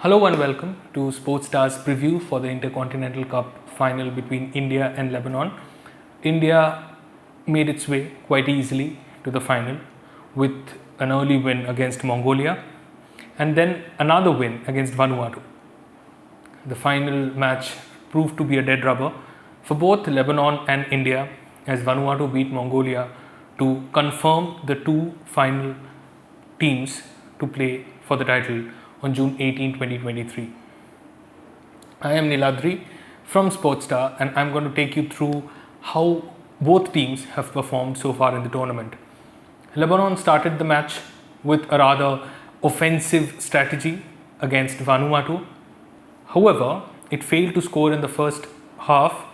Hello and welcome to Sports Stars preview for the Intercontinental Cup final between India and Lebanon. India made its way quite easily to the final with an early win against Mongolia and then another win against Vanuatu. The final match proved to be a dead rubber for both Lebanon and India as Vanuatu beat Mongolia to confirm the two final teams to play for the title on June 18, 2023. I am Niladri from Sportstar and I'm going to take you through how both teams have performed so far in the tournament. Lebanon started the match with a rather offensive strategy against Vanuatu. However, it failed to score in the first half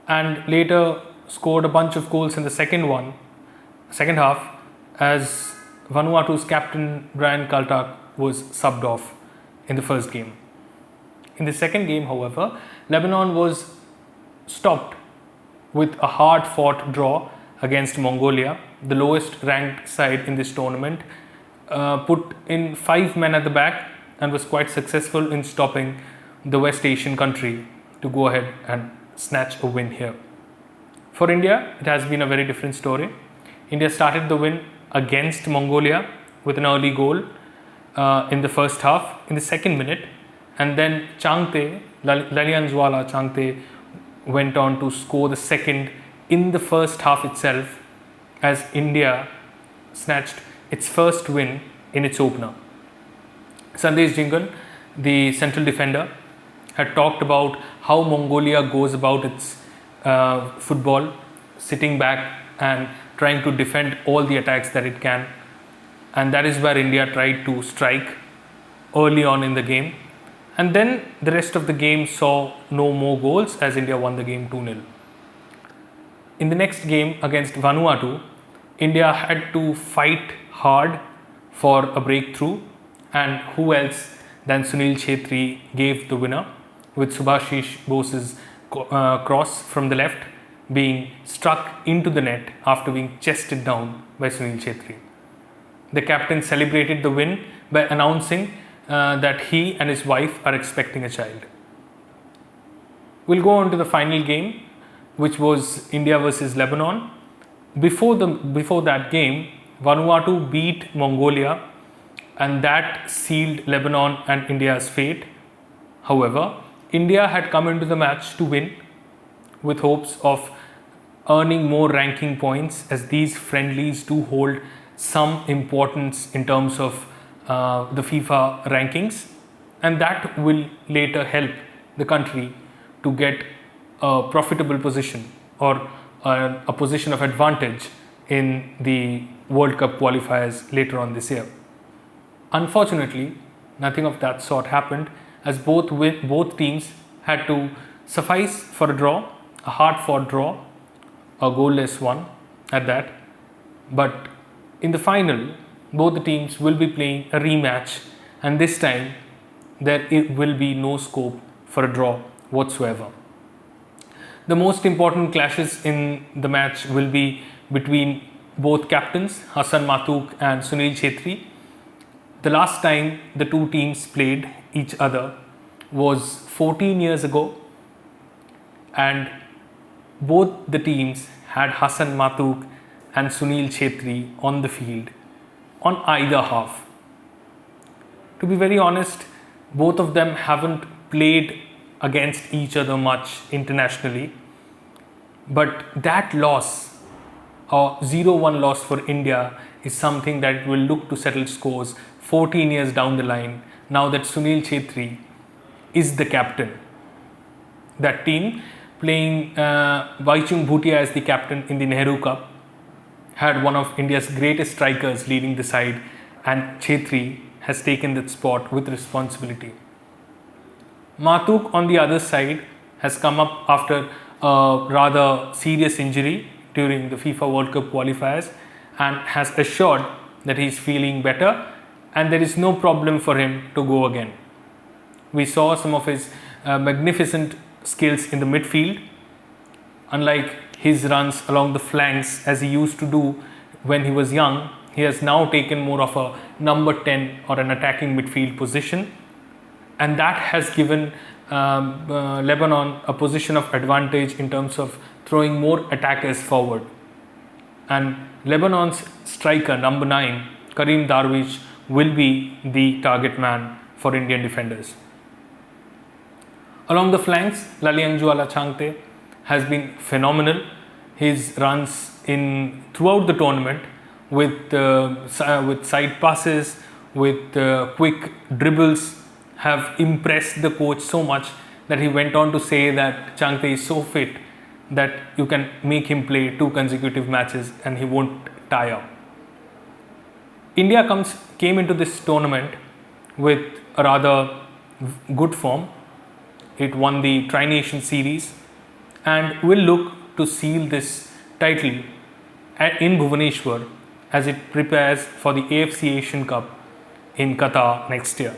and later scored a bunch of goals in the second half as Vanuatu's captain Brian Kaltak was subbed off in the first game. In the second game, however, Lebanon was stopped with a hard-fought draw against Mongolia, the lowest ranked side in this tournament, put in 5 men at the back and was quite successful in stopping the West Asian country to go ahead and snatch a win here. For India, it has been a very different story. India started the win against Mongolia with an early goal in the first half, in the second minute, and then Lalianzwala Changte went on to score the second in the first half itself as India snatched its first win in its opener. Sandesh Jhingan, the central defender, had talked about how Mongolia goes about its football, sitting back and trying to defend all the attacks that it can. And that is where India tried to strike early on in the game. And then the rest of the game saw no more goals as India won the game 2-0. In the next game against Vanuatu, India had to fight hard for a breakthrough, and who else than Sunil Chhetri gave the winner, with Subhashish Bose's cross from the left being struck into the net after being chested down by Sunil Chhetri. The captain celebrated the win by announcing that he and his wife are expecting a child. We'll go on to the final game, which was India versus Lebanon. Before that game, Vanuatu beat Mongolia and that sealed Lebanon and India's fate. However, India had come into the match to win with hopes of earning more ranking points as these friendlies do hold some importance in terms of the FIFA rankings, and that will later help the country to get a profitable position or a position of advantage in the World Cup qualifiers later on this year. Unfortunately, nothing of that sort happened as both teams had to suffice for a draw, a hard-fought draw, a goalless one at that. But in the final, both the teams will be playing a rematch, and this time there will be no scope for a draw whatsoever. The most important clashes in the match will be between both captains, Hassan Matuk and Sunil Chhetri. The last time the two teams played each other was 14 years ago, and both the teams had Hassan Matuk and Sunil Chhetri on the field on either half. To be very honest, both of them haven't played against each other much internationally, but that loss, a 0-1 loss for India, is something that will look to settle scores 14 years down the line now that Sunil Chhetri is the captain. That team, playing Vaichung Bhutia as the captain in the Nehru Cup, had one of India's greatest strikers leading the side, and Chhetri has taken that spot with responsibility. Matuk on the other side has come up after a rather serious injury during the FIFA World Cup qualifiers and has assured that he is feeling better and there is no problem for him to go again. We saw some of his magnificent skills in the midfield. Unlike his runs along the flanks as he used to do when he was young, he has now taken more of a number 10 or an attacking midfield position, and that has given Lebanon a position of advantage in terms of throwing more attackers forward. And Lebanon's striker number 9, Karim Darwish, will be the target man for Indian defenders. Along the flanks, Laliangjuala Changte has been phenomenal. His runs throughout the tournament with side passes, with quick dribbles have impressed the coach so much that he went on to say that Changte is so fit that you can make him play 2 consecutive matches and he won't tire. India came into this tournament with a rather good form. It won the Tri-Nation Series and will look to seal this title in Bhubaneswar as it prepares for the AFC Asian Cup in Qatar next year.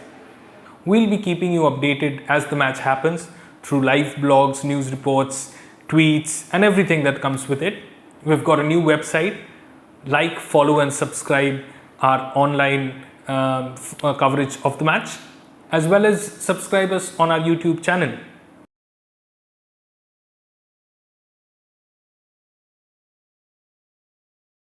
We'll be keeping you updated as the match happens through live blogs, news reports, tweets and everything that comes with it. We've got a new website. Like, follow and subscribe our online coverage of the match, as well as subscribe us on our YouTube channel.